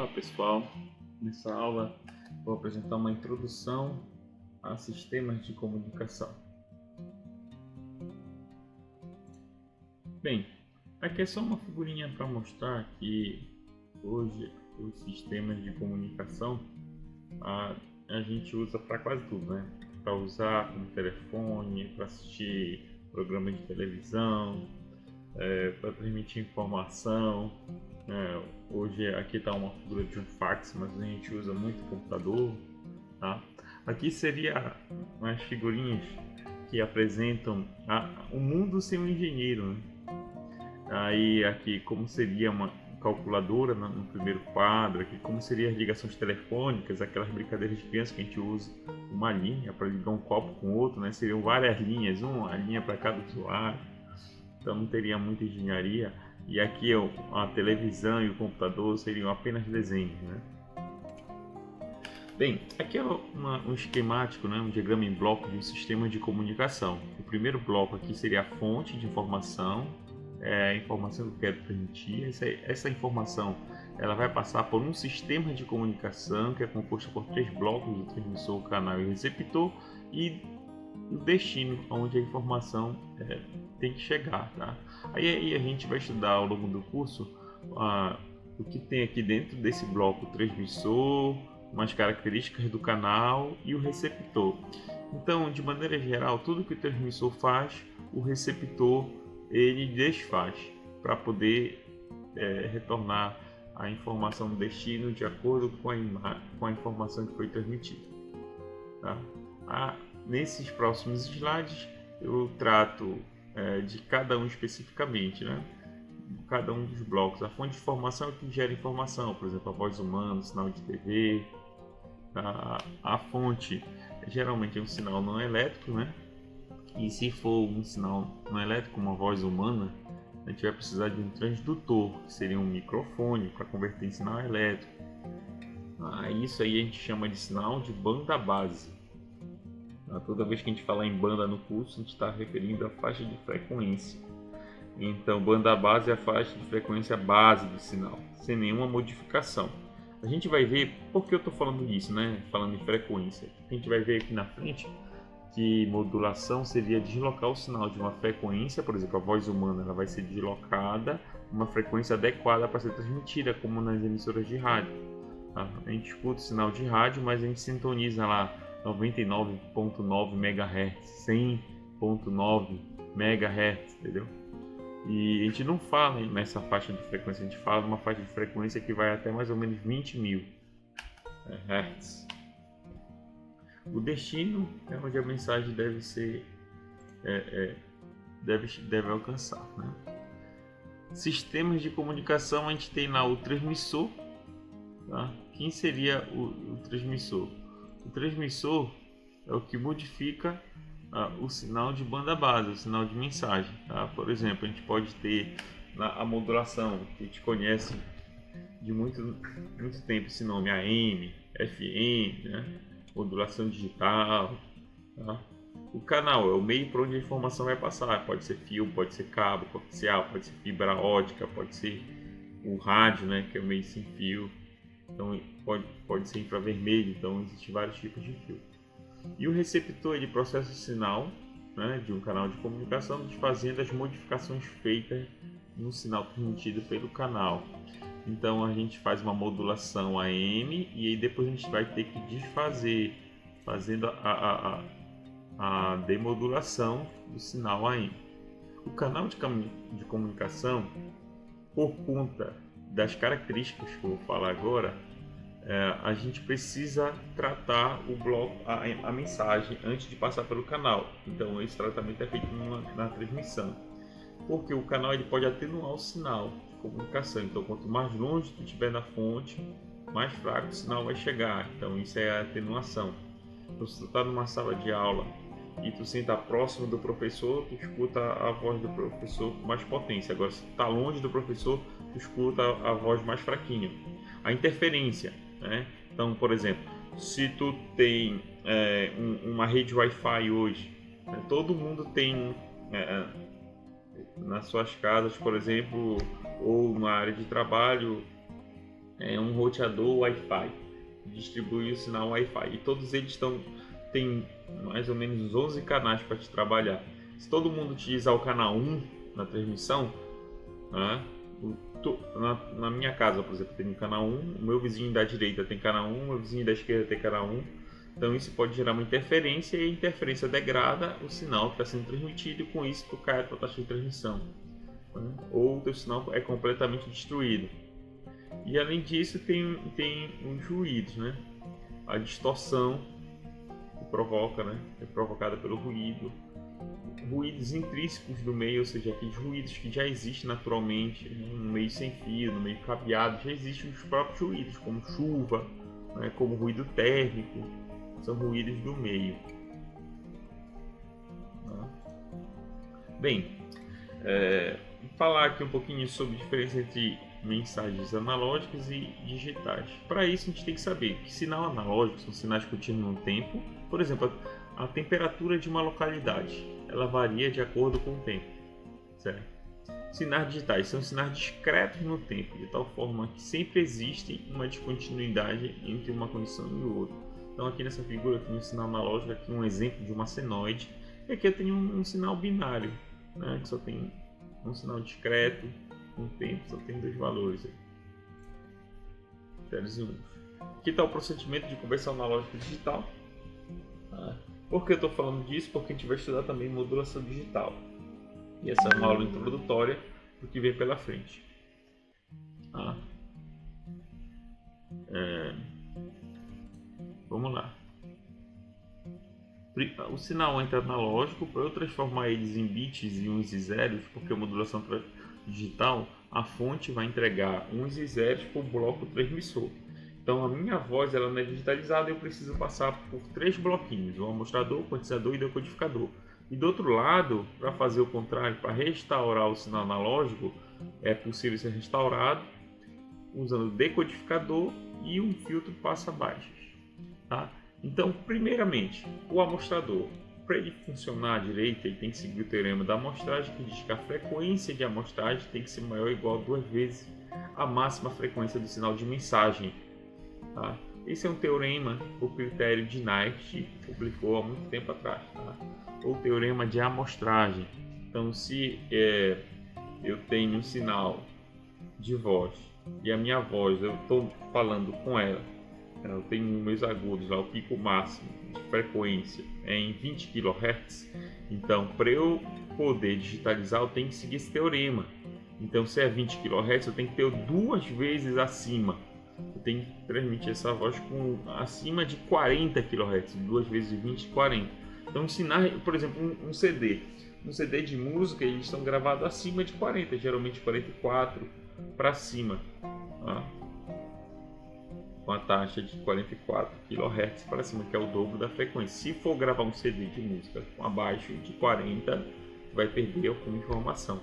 Olá pessoal, nessa aula vou apresentar uma introdução a sistemas de comunicação. Bem, aqui é só uma figurinha para mostrar que hoje os sistemas de comunicação a gente usa para quase tudo, né? Para usar como telefone, para assistir programas de televisão, para transmitir informação. Hoje aqui está uma figura de um fax, mas a gente usa muito computador, tá? Aqui seria umas figurinhas que apresentam o mundo sem um engenheiro, né? Aí aqui como seria uma calculadora no primeiro quadro, aqui como seriam as ligações telefônicas, aquelas brincadeiras de criança que a gente usa uma linha para ligar um copo com outro, né? Seriam várias linhas, uma linha para cada usuário, então não teria muita engenharia. E aqui a televisão e o computador seriam apenas desenhos, né? Bem, aqui é um esquemático, né? Um diagrama em bloco de um sistema de comunicação. O primeiro bloco aqui seria a fonte de informação, a informação que eu quero transmitir. Essa informação ela vai passar por um sistema de comunicação que é composto por 3 blocos: o transmissor, o canal e o receptor, e o destino onde a informação tem que chegar, tá? Aí a gente vai estudar ao longo do curso o que tem aqui dentro desse bloco: o transmissor, umas características do canal e o receptor. Então, de maneira geral, tudo que o transmissor faz, o receptor ele desfaz para poder retornar a informação do destino de acordo com a informação que foi transmitida, tá? Nesses próximos slides eu trato de cada um especificamente, né? Cada um dos blocos. A fonte de informação é que gera informação, por exemplo, a voz humana, o sinal de TV. A fonte geralmente é um sinal não elétrico, né? E se for um sinal não elétrico, uma voz humana, a gente vai precisar de um transdutor, que seria um microfone para converter em sinal elétrico. Isso aí a gente chama de sinal de banda base. Toda vez que a gente falar em banda no curso, a gente está referindo à faixa de frequência. Então, banda base é a faixa de frequência base do sinal, sem nenhuma modificação. A gente vai ver por que eu estou falando disso, né? Falando em frequência. A gente vai ver aqui na frente que modulação seria deslocar o sinal de uma frequência, por exemplo, a voz humana ela vai ser deslocada uma frequência adequada para ser transmitida, como nas emissoras de rádio. A gente escuta o sinal de rádio, mas a gente sintoniza lá 99.9 MHz, 100.9 MHz, entendeu? E a gente não fala nessa faixa de frequência, a gente fala numa faixa de frequência que vai até mais ou menos 20.000 Hz. O destino é onde a mensagem deve ser deve alcançar, né? Sistemas de comunicação, a gente tem lá o transmissor, tá? Quem seria o transmissor? O transmissor é o que modifica o sinal de banda base, o sinal de mensagem, tá? Por exemplo, a gente pode ter a modulação, que a gente conhece de muito tempo esse nome, AM, FM, né? Modulação digital, tá? O canal é o meio por onde a informação vai passar, pode ser fio, pode ser cabo coaxial, pode ser fibra ótica, pode ser o rádio, né, que é o meio sem fio, então pode ser infravermelho, então existem vários tipos de fio. E o receptor ele processa o sinal, né, de um canal de comunicação, desfazendo as modificações feitas no sinal transmitido pelo canal. Então a gente faz uma modulação AM e aí depois a gente vai ter que desfazer, fazendo a demodulação do sinal AM. O canal de comunicação, por conta das características que eu vou falar agora, a gente precisa tratar o bloco, a mensagem antes de passar pelo canal. Então esse tratamento é feito na transmissão, porque o canal ele pode atenuar o sinal de comunicação. Então quanto mais longe tu estiver da fonte, mais fraco o sinal vai chegar. Então isso é a atenuação. Então, se tu está numa sala de aula e tu senta próximo do professor, tu escuta a voz do professor com mais potência. Agora se tu está longe do professor, tu escuta a voz mais fraquinha. A interferência, né? Então, por exemplo, se tu tem uma rede Wi-Fi hoje, né? Todo mundo tem nas suas casas, por exemplo, ou na área de trabalho, um um roteador Wi-Fi, que distribui o sinal Wi-Fi. E todos eles têm mais ou menos 11 canais para te trabalhar. Se todo mundo utilizar o canal 1 na transmissão, né, na minha casa, por exemplo, tem um canal 1, o meu vizinho da direita tem canal 1, o meu vizinho da esquerda tem canal 1. Então isso pode gerar uma interferência, e a interferência degrada o sinal que está sendo transmitido, e com isso tu cai a tua taxa de transmissão, né? Ou o teu sinal é completamente destruído. E além disso tem os ruídos, né? A distorção que provoca, né? É provocada pelo ruído. Ruídos intrínsecos do meio, ou seja, aqueles ruídos que já existem naturalmente, né? No meio sem fio, no meio cabeado, já existem os próprios ruídos, como chuva, né? Como ruído térmico, são ruídos do meio. Bem, falar aqui um pouquinho sobre a diferença entre mensagens analógicas e digitais. Para isso a gente tem que saber que sinal analógico são sinais contínuos no tempo. Por exemplo, a temperatura de uma localidade, ela varia de acordo com o tempo, certo? Sinais digitais são sinais discretos no tempo, de tal forma que sempre existe uma descontinuidade entre uma condição e outra. Então aqui nessa figura eu tenho um sinal analógico, aqui um exemplo de uma senoide, e aqui eu tenho um sinal binário, né, que só tem um sinal discreto, um tempo, só tem dois valores, zeros e uns. Aqui está o procedimento de conversão analógica digital. Por que eu estou falando disso? Porque a gente vai estudar também modulação digital. E essa é uma aula introdutória do que vem pela frente. Vamos lá. O sinal entra analógico, para eu transformar eles em bits e uns e zeros, porque a modulação digital, a fonte vai entregar uns e zeros para o bloco transmissor. Então a minha voz ela não é digitalizada, eu preciso passar por 3 bloquinhos, o amostrador, o quantizador e o decodificador. E do outro lado, para fazer o contrário, para restaurar o sinal analógico, é possível ser restaurado usando o decodificador e um filtro passa-baixas. Tá? Então, primeiramente, o amostrador, para ele funcionar direito, ele tem que seguir o teorema da amostragem, que diz que a frequência de amostragem tem que ser maior ou igual a 2 vezes a máxima frequência do sinal de mensagem. Tá? Esse é um teorema por critério de Knight, que publicou há muito tempo atrás. Tá? Ou teorema de amostragem. Então, se eu tenho um sinal de voz e a minha voz, eu estou falando com ela, eu tenho meus agudos, lá, o pico máximo de frequência é em 20 kHz. Então, para eu poder digitalizar, eu tenho que seguir esse teorema. Então, se é 20 kHz, eu tenho que ter 2 vezes acima. Eu tenho que transmitir essa voz com acima de 40 kHz, 2 vezes 20, 40. Então, ensinar, por exemplo, um CD de música, eles estão gravados acima de 40, geralmente 44 para cima, tá? Com a taxa de 44 kHz para cima, que é o dobro da frequência. Se for gravar um CD de música com abaixo de 40, vai perder alguma informação,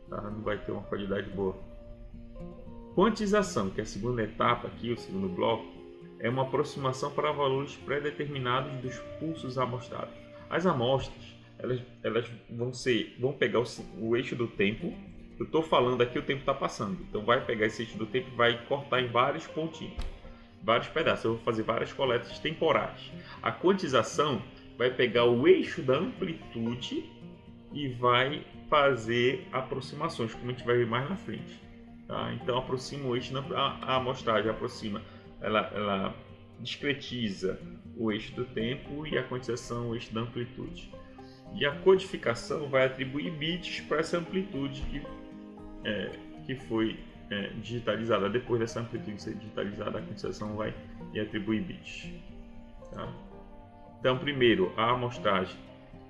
tá? Não vai ter uma qualidade boa. Quantização, que é a segunda etapa aqui, o segundo bloco, é uma aproximação para valores pré-determinados dos pulsos amostrados. As amostras, elas vão pegar o eixo do tempo. Eu estou falando aqui, o tempo está passando, então vai pegar esse eixo do tempo e vai cortar em vários pontinhos, vários pedaços. Eu vou fazer várias coletas temporais. A quantização vai pegar o eixo da amplitude e vai fazer aproximações, como a gente vai ver mais na frente. Tá? Então aproxima o eixo, a amostragem aproxima, ela discretiza o eixo do tempo, e a quantização o eixo da amplitude. E a codificação vai atribuir bits para essa amplitude que foi digitalizada. Depois dessa amplitude ser digitalizada, a quantização vai atribuir bits. Tá? Então, primeiro, a amostragem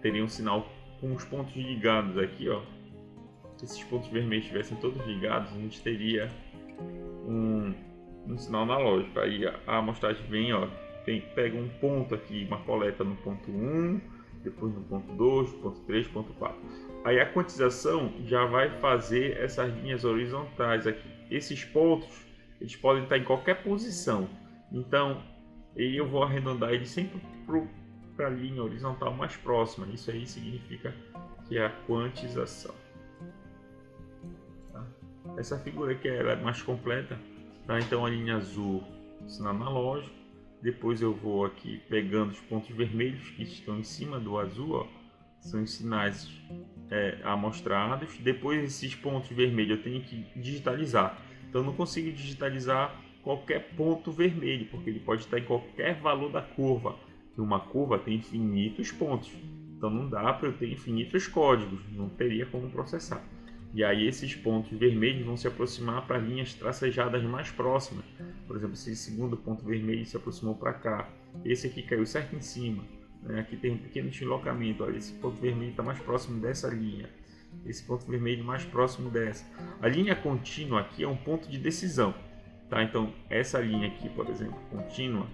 teria um sinal com os pontos ligados aqui, ó. Se esses pontos vermelhos estivessem todos ligados, a gente teria um sinal analógico. Aí a amostragem vem, ó, pega um ponto aqui, uma coleta no ponto 1, depois no ponto 2, ponto 3, ponto 4. Aí a quantização já vai fazer essas linhas horizontais aqui. Esses pontos, eles podem estar em qualquer posição. Então, eu vou arredondar ele sempre para a linha horizontal mais próxima. Isso aí significa que é a quantização. Tá? Essa figura aqui é mais completa, Tá? Então a linha azul, sinal analógico. Depois eu vou aqui pegando os pontos vermelhos que estão em cima do azul, ó, são os sinais amostrados. Depois esses pontos vermelhos eu tenho que digitalizar. Então eu não consigo digitalizar qualquer ponto vermelho, porque ele pode estar em qualquer valor da curva. E uma curva tem infinitos pontos, então não dá para eu ter infinitos códigos, não teria como processar. E aí esses pontos vermelhos vão se aproximar para linhas tracejadas mais próximas. Por exemplo, esse segundo ponto vermelho se aproximou para cá, esse aqui caiu certo em cima, né? Aqui tem um pequeno deslocamento, olha, esse ponto vermelho está mais próximo dessa linha, esse ponto vermelho mais próximo dessa. A linha contínua aqui é um ponto de decisão, tá? Então essa linha aqui, por exemplo, contínua,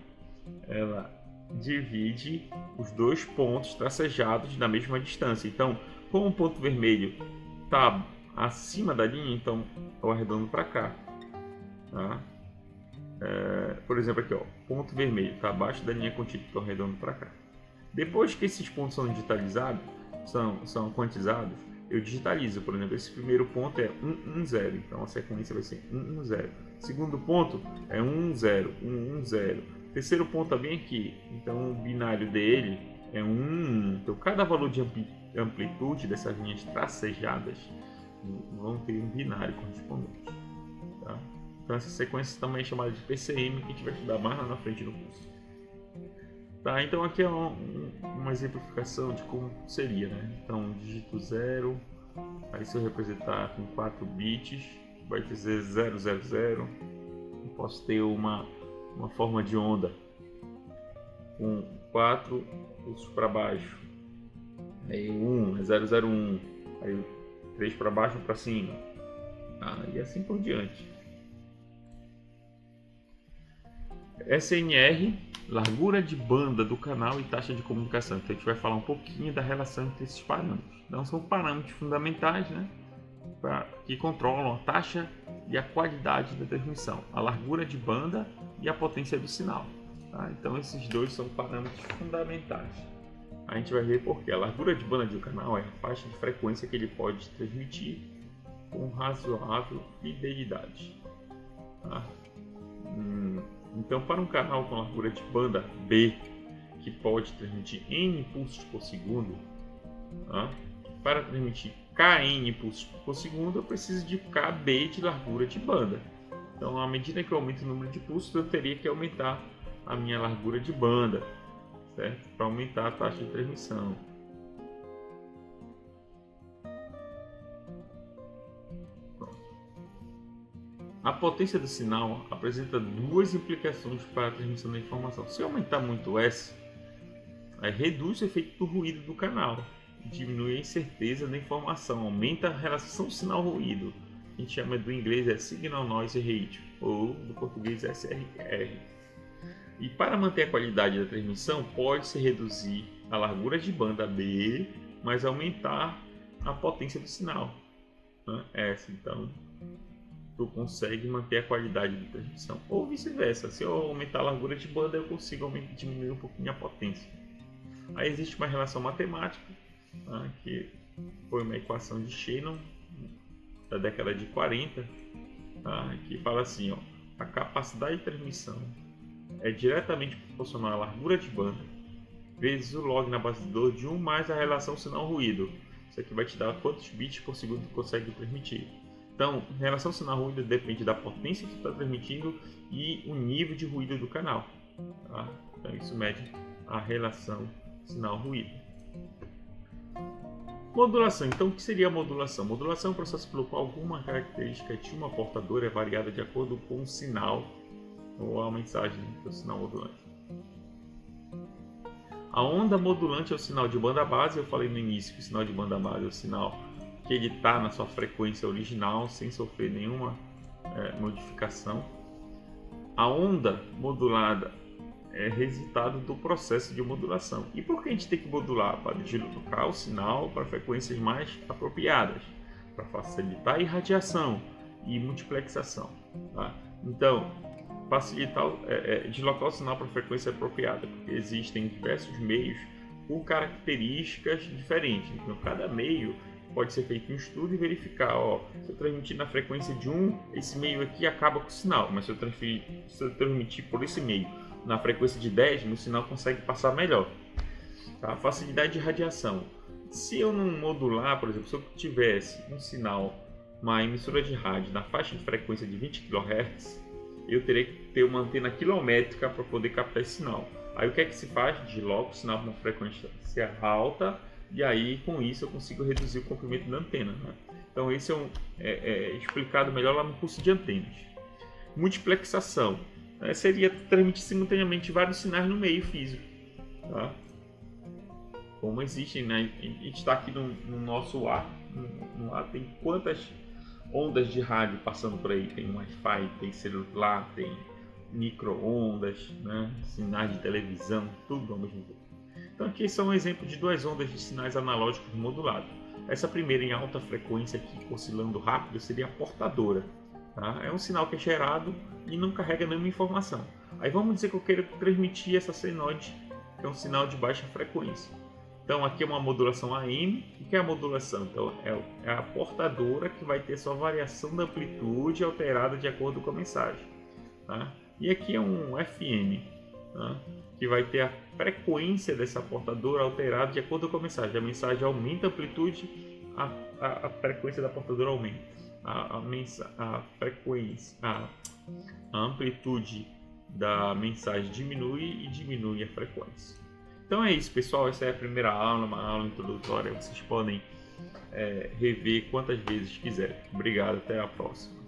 ela divide os dois pontos tracejados na mesma distância. Então, como o ponto vermelho está acima da linha, então eu arredondo para cá, tá? Por exemplo aqui, ó, ponto vermelho está abaixo da linha contínua, estou arredondando para cá. Depois que esses pontos são digitalizados, são quantizados, eu digitalizo. Por exemplo, esse primeiro ponto é 1, 1, 0, então a sequência vai ser 1, 1, 0. Segundo ponto é 1, 0, 1, 1, 0. Terceiro ponto também aqui, então o binário dele é 1, 1. Então cada valor de amplitude dessas linhas tracejadas vão ter um binário correspondente, tá? Então essa sequência também é chamada de PCM, que a gente vai estudar mais lá na frente no curso. Tá, então aqui é uma exemplificação de como seria, né? Então dígito 0, aí se eu representar com 4 bits, vai dizer 000. Eu posso ter uma forma de onda com 4 pulsos para baixo, aí 1 é 001, aí 3 para baixo e para cima, e assim por diante. SNR, largura de banda do canal e taxa de comunicação. Então a gente vai falar um pouquinho da relação entre esses parâmetros. Então são parâmetros fundamentais, né, que controlam a taxa e a qualidade da transmissão, a largura de banda e a potência do sinal. Tá? Então esses dois são parâmetros fundamentais. A gente vai ver porque a largura de banda de um canal é a faixa de frequência que ele pode transmitir com razoável fidelidade. Tá? Então, para um canal com largura de banda B, que pode transmitir N impulsos por segundo, tá? Para transmitir Kn impulsos por segundo, eu preciso de Kb de largura de banda. Então, à medida que eu aumento o número de pulsos, eu teria que aumentar a minha largura de banda, certo? Para aumentar a taxa de transmissão. A potência do sinal apresenta duas implicações para a transmissão da informação. Se aumentar muito o S, reduz o efeito do ruído do canal, diminui a incerteza da informação, aumenta a relação sinal-ruído. A gente chama do inglês Signal Noise Ratio, ou do português SRR. E para manter a qualidade da transmissão, pode-se reduzir a largura de banda B, mas aumentar a potência do sinal, né? S, então tu consegue manter a qualidade de transmissão, ou vice-versa. Se eu aumentar a largura de banda, eu consigo diminuir um pouquinho a potência. Aí existe uma relação matemática, tá, que foi uma equação de Shannon da década de 40, tá, que fala assim, ó, a capacidade de transmissão é diretamente proporcional à largura de banda vezes o log na base de 2 de 1 mais a relação sinal-ruído. Isso aqui vai te dar quantos bits por segundo tu consegue transmitir. Então, a relação sinal-ruído depende da potência que tu está transmitindo e o nível de ruído do canal. Tá? Então, isso mede a relação sinal-ruído. Modulação. Então, o que seria a modulação? Modulação é um processo pelo qual alguma característica de uma portadora é variada de acordo com o sinal ou a mensagem do sinal modulante. A onda modulante é o sinal de banda base. Eu falei no início que o sinal de banda base é o sinal que ele está na sua frequência original sem sofrer nenhuma modificação. A onda modulada é resultado do processo de modulação. E por que a gente tem que modular? Para deslocar o sinal para frequências mais apropriadas, para facilitar a irradiação e multiplexação. Tá? Então, facilitar, deslocar o sinal para frequência apropriada, porque existem diversos meios com características diferentes. Então, cada meio pode ser feito um estudo e verificar, ó, se eu transmitir na frequência de 1, esse meio aqui acaba com o sinal, mas se eu transmitir por esse meio na frequência de 10, meu sinal consegue passar melhor. Tá? Facilidade de radiação. Se eu não modular, por exemplo, se eu tivesse um sinal, uma emissora de rádio na faixa de frequência de 20 kHz, eu teria que ter uma antena quilométrica para poder captar esse sinal. Aí o que é que se faz? Desloca o sinal para uma frequência alta e aí com isso eu consigo reduzir o comprimento da antena. Né? Então esse é explicado melhor lá no curso de antenas. Multiplexação seria transmitir simultaneamente vários sinais no meio físico. Tá? Como existe, né? A gente está aqui no nosso ar, no ar tem quantas ondas de rádio passando por aí? Tem Wi-Fi, tem celular, tem micro-ondas, né? Sinais de televisão, tudo ao mesmo tempo. Então aqui são um exemplo de duas ondas de sinais analógicos modulados. Essa primeira em alta frequência aqui, oscilando rápido, seria a portadora. Tá? É um sinal que é gerado e não carrega nenhuma informação. Aí vamos dizer que eu quero transmitir essa senoide, que é um sinal de baixa frequência. Então aqui é uma modulação AM. O que é a modulação? Então é a portadora que vai ter sua variação da amplitude alterada de acordo com a mensagem. Tá? E aqui é um FM, tá? Que vai ter a frequência dessa portadora alterada de acordo com a mensagem. A mensagem aumenta a amplitude, a frequência da portadora aumenta. A amplitude da mensagem diminui e diminui a frequência. Então é isso, pessoal. Essa é a primeira aula, uma aula introdutória. Vocês podem rever quantas vezes quiserem. Obrigado, até a próxima.